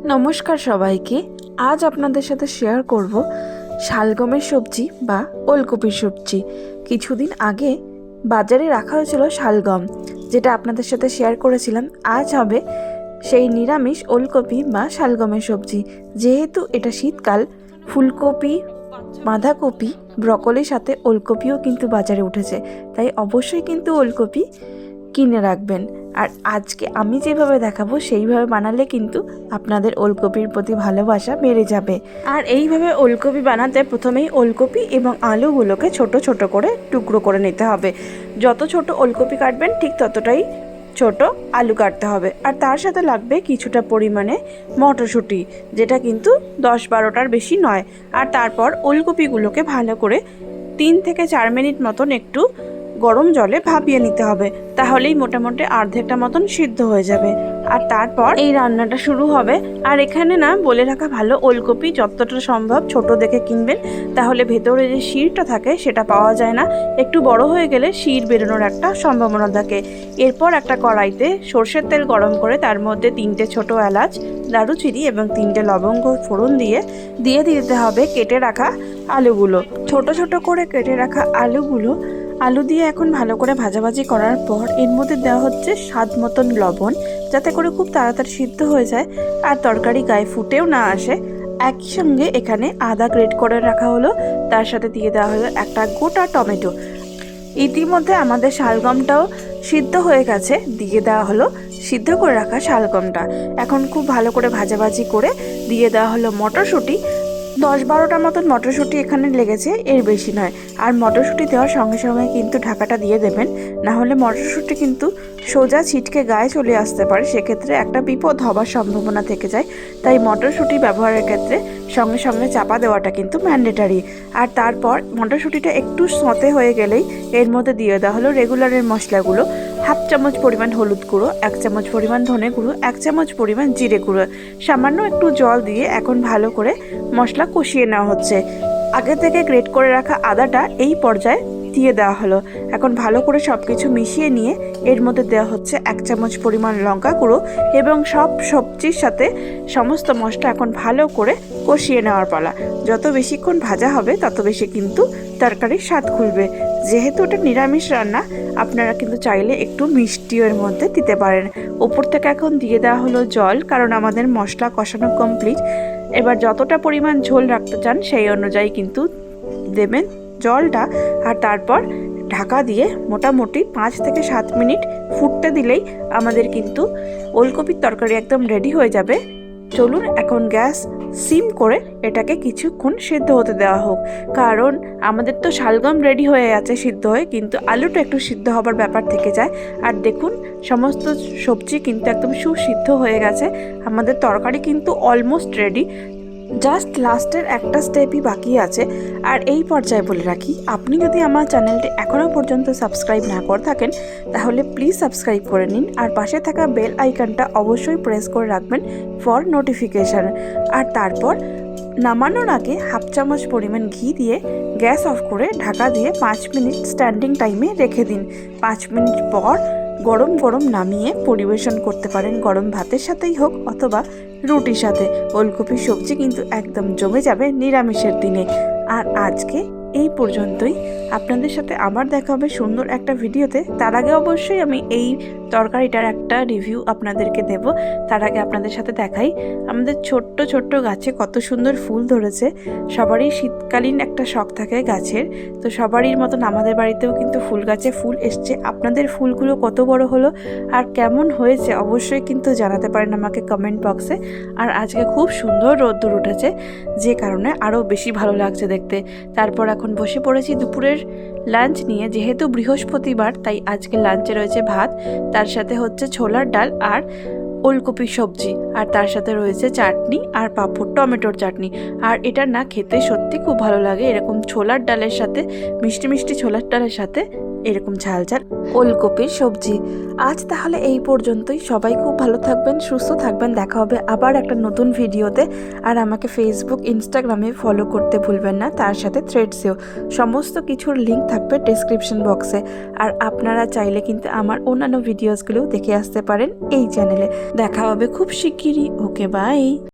নমস্কার সবাইকে। আজ আপনাদের সাথে শেয়ার করব শালগমের সবজি বা ওলকপির সবজি। কিছুদিন আগে বাজারে রাখা হয়েছিল শালগম, যেটা আপনাদের সাথে শেয়ার করেছিলাম। আজ হবে সেই নিরামিষ ওলকপি বা শালগমের সবজি। যেহেতু এটা শীতকাল, ফুলকপি, বাঁধাকপি, ব্রকলির সাথে ওলকপিও কিন্তু বাজারে উঠেছে, তাই অবশ্যই কিন্তু ওলকপি কিনে রাখবেন। আর আজকে আমি যেভাবে দেখাবো সেইভাবে বানালে কিন্তু আপনাদের ওলকপির প্রতি ভালোবাসা বেড়ে যাবে। আর এইভাবে ওলকপি বানাতে প্রথমেই ওলকপি এবং আলুগুলোকে ছোট ছোট করে টুকরো করে নিতে হবে। যত ছোট ওলকপি কাটবেন ঠিক ততটাই ছোট আলু কাটতে হবে। আর তার সাথে লাগবে কিছুটা পরিমাণে মটরশুঁটি, যেটা কিন্তু 10-12টার বেশি নয়। আর তারপর ওলকপিগুলোকে ভালো করে 3 থেকে 4 মিনিট মতন একটু গরম জলে ভাপিয়ে নিতে হবে, তাহলেই মোটামুটি অর্ধেকটা মতন সিদ্ধ হয়ে যাবে। আর তারপর এই রান্নাটা শুরু হবে। আর এখানে না বলে রাখা ভালো, ওলকপি যতটা সম্ভব ছোট দেখে কিনবেন, তাহলে ভেতরে যে শিরটা থাকে সেটা পাওয়া যায় না। একটু বড় হয়ে গেলে শির বেরোনোর একটা সম্ভাবনা থাকে। এরপর একটা কড়াইতে সর্ষের তেল গরম করে তার মধ্যে 3টে ছোট এলাচ, দারুচিনি এবং 3টে লবঙ্গ ফোড়ন দিয়ে দিতে হবে কেটে রাখা আলুগুলো। ছোট ছোট করে কেটে রাখা আলু দিয়ে এখন ভালো করে ভাজাভাজি করার পর এর মধ্যে দেওয়া হচ্ছে স্বাদ মতন লবণ, যাতে করে খুব তাড়াতাড়ি সিদ্ধ হয়ে যায় আর তরকারি গায়ে ফুটেও না আসে। একই সঙ্গে এখানে আদা গ্রেট করে রাখা হলো, তার সাথে দিয়ে দেওয়া হলো একটা গোটা টমেটো। ইতিমধ্যে আমাদের শালগমটাও সিদ্ধ হয়ে গেছে, দিয়ে দেওয়া হলো সিদ্ধ করে রাখা শালগমটা। এখন খুব ভালো করে ভাজাভাজি করে দিয়ে দেওয়া হলো মটরশুঁটি। 10-12টা মতন মটরশুঁটি এখানে লেগেছে, এর বেশি নয়। আর মটরশুঁটি দেওয়ার সঙ্গে সঙ্গে কিন্তু ঢাকাটা দিয়ে দেবেন, না হলে মটরশুঁটি কিন্তু সোজা ছিটকে গায়ে চলে আসতে পারে, সেক্ষেত্রে একটা বিপদ হবার সম্ভাবনা থেকে যায়। তাই মটরশুঁটি ব্যবহারের ক্ষেত্রে সঙ্গে সঙ্গে চাপা দেওয়াটা কিন্তু ম্যান্ডেটারি। আর তারপর মটরশুঁটিটা একটু সঁতে হয়ে গেলেই এর মধ্যে দিয়ে দেওয়া হলো রেগুলারের মশলাগুলো। 1/2 চামচ পরিমাণ হলুদ গুঁড়ো, 1 চামচ পরিমাণ ধনে গুঁড়ো, 1 চামচ পরিমাণ জিরে গুঁড়ো, সামান্য একটু জল দিয়ে এখন ভালো করে মশলা কষিয়ে নেওয়া হচ্ছে। আগে থেকে গ্রেট করে রাখা আদাটা এই পর্যায়ে দিয়ে দেওয়া হলো। এখন ভালো করে সব কিছু মিশিয়ে নিয়ে এর মধ্যে দেওয়া হচ্ছে 1 চামচ পরিমাণ লঙ্কা গুঁড়ো এবং সব সবজির সাথে সমস্ত মশলা এখন ভালো করে কষিয়ে নেওয়ার পালা। যত বেশিক্ষণ ভাজা হবে তত বেশি কিন্তু তরকারির স্বাদ খুলবে। যেহেতু এটা নিরামিষ রান্না, আপনারা কিন্তু চাইলে একটু মিষ্টিও এর মধ্যে দিতে পারেন। ওপর থেকে এখন দিয়ে দেওয়া হলো জল, কারণ আমাদের মশলা কষানো কমপ্লিট। এবার যতটা পরিমাণ ঝোল রাখতে চান সেই অনুযায়ী কিন্তু দেবেন জলটা। আর তারপর ঢাকা দিয়ে মোটামুটি 5 থেকে 7 মিনিট ফুটতে দিলেই আমাদের কিন্তু ওলকপির তরকারি একদম রেডি হয়ে যাবে। চলুন এখন গ্যাস সিম করে এটাকে কিছুক্ষণ সিদ্ধ হতে দেওয়া হোক, কারণ আমাদের তো শালগম রেডি হয়ে আছে সিদ্ধ হয়ে, কিন্তু আলুটা একটু সিদ্ধ হবার ব্যাপার থেকে যায়। আর দেখুন সমস্ত সবজি কিন্তু একদম সুসিদ্ধ হয়ে গেছে, আমাদের তরকারি কিন্তু অলমোস্ট রেডি। জাস্ট লাস্টের একটা স্টেপই বাকি আছে। আর এই পর্যায়ে বলে রাখি, আপনি যদি আমার চ্যানেলটি এখনও পর্যন্ত সাবস্ক্রাইব না করে থাকেন তাহলে প্লিজ সাবস্ক্রাইব করে নিন, আর পাশে থাকা বেল আইকনটা অবশ্যই প্রেস করে রাখবেন ফর নোটিফিকেশান। আর তারপর নামানোর আগে 1/2 চামচ পরিমাণ ঘি দিয়ে গ্যাস অফ করে ঢাকা দিয়ে 5 মিনিট স্ট্যান্ডিং টাইমে রেখে দিন। 5 মিনিট পর গরম গরম নামিয়ে পরিবেশন করতে পারেন, গরম ভাতের সাথেই হোক অথবা রুটির সাথে। ওলকপির সবজি কিন্তু একদম জমে যাবে নিরামিষের দিনে। আর আজকে এই পর্যন্তই। আপনাদের সাথে আবার দেখা হবে সুন্দর একটা ভিডিওতে। তার আগে অবশ্যই আমি এই তরকারিটার একটা রিভিউ আপনাদেরকে দেব। তার আগে আপনাদের সাথে দেখাই আমাদের ছোট্ট ছোট্ট গাছে কত সুন্দর ফুল ধরেছে। সবারই শীতকালীন একটা শখ থাকে গাছের, তো সবারই মতন আমাদের বাড়িতেও কিন্তু ফুল গাছে ফুল এসছে। আপনাদের ফুলগুলো কত বড় হলো আর কেমন হয়েছে অবশ্যই কিন্তু জানাতে পারেন আমাকে কমেন্ট বক্সে। আর আজকে খুব সুন্দর রোদ্দুর উঠেছে, যে কারণে আরও বেশি ভালো লাগছে দেখতে। তারপর এখন বসে পড়েছি দুপুরের লাঞ্চ নিয়ে। যেহেতু বৃহস্পতিবার তাই আজকে লাঞ্চে রয়েছে ভাত, তার সাথে হচ্ছে ছোলার ডাল আর ওলকপির সবজি, আর তার সাথে রয়েছে চাটনি আর পাঁপড়, টমেটোর চাটনি। আর এটা না খেতে সত্যি খুব ভালো লাগে, এরকম ছোলার ডালের সাথে, মিষ্টি মিষ্টি ছোলার ডালের সাথে এরকম ঝাল ঝাল ওলকপির সবজি। আজ তাহলে এই পর্যন্তই। সবাই খুব ভালো থাকবেন, সুস্থ থাকবেন। দেখা হবে আবার একটা নতুন ভিডিওতে। আর আমাকে ফেসবুক, ইনস্টাগ্রামে ফলো করতে ভুলবেন না, তার সাথে থ্রেডসেও। সমস্ত কিছুর লিঙ্ক থাকবে ডেসক্রিপশন বক্সে। আর আপনারা চাইলে কিন্তু আমার অন্যান্য ভিডিওসগুলোও দেখে আসতে পারেন এই চ্যানেলে। দেখা হবে খুব শিগগিরই। ওকে, বাই।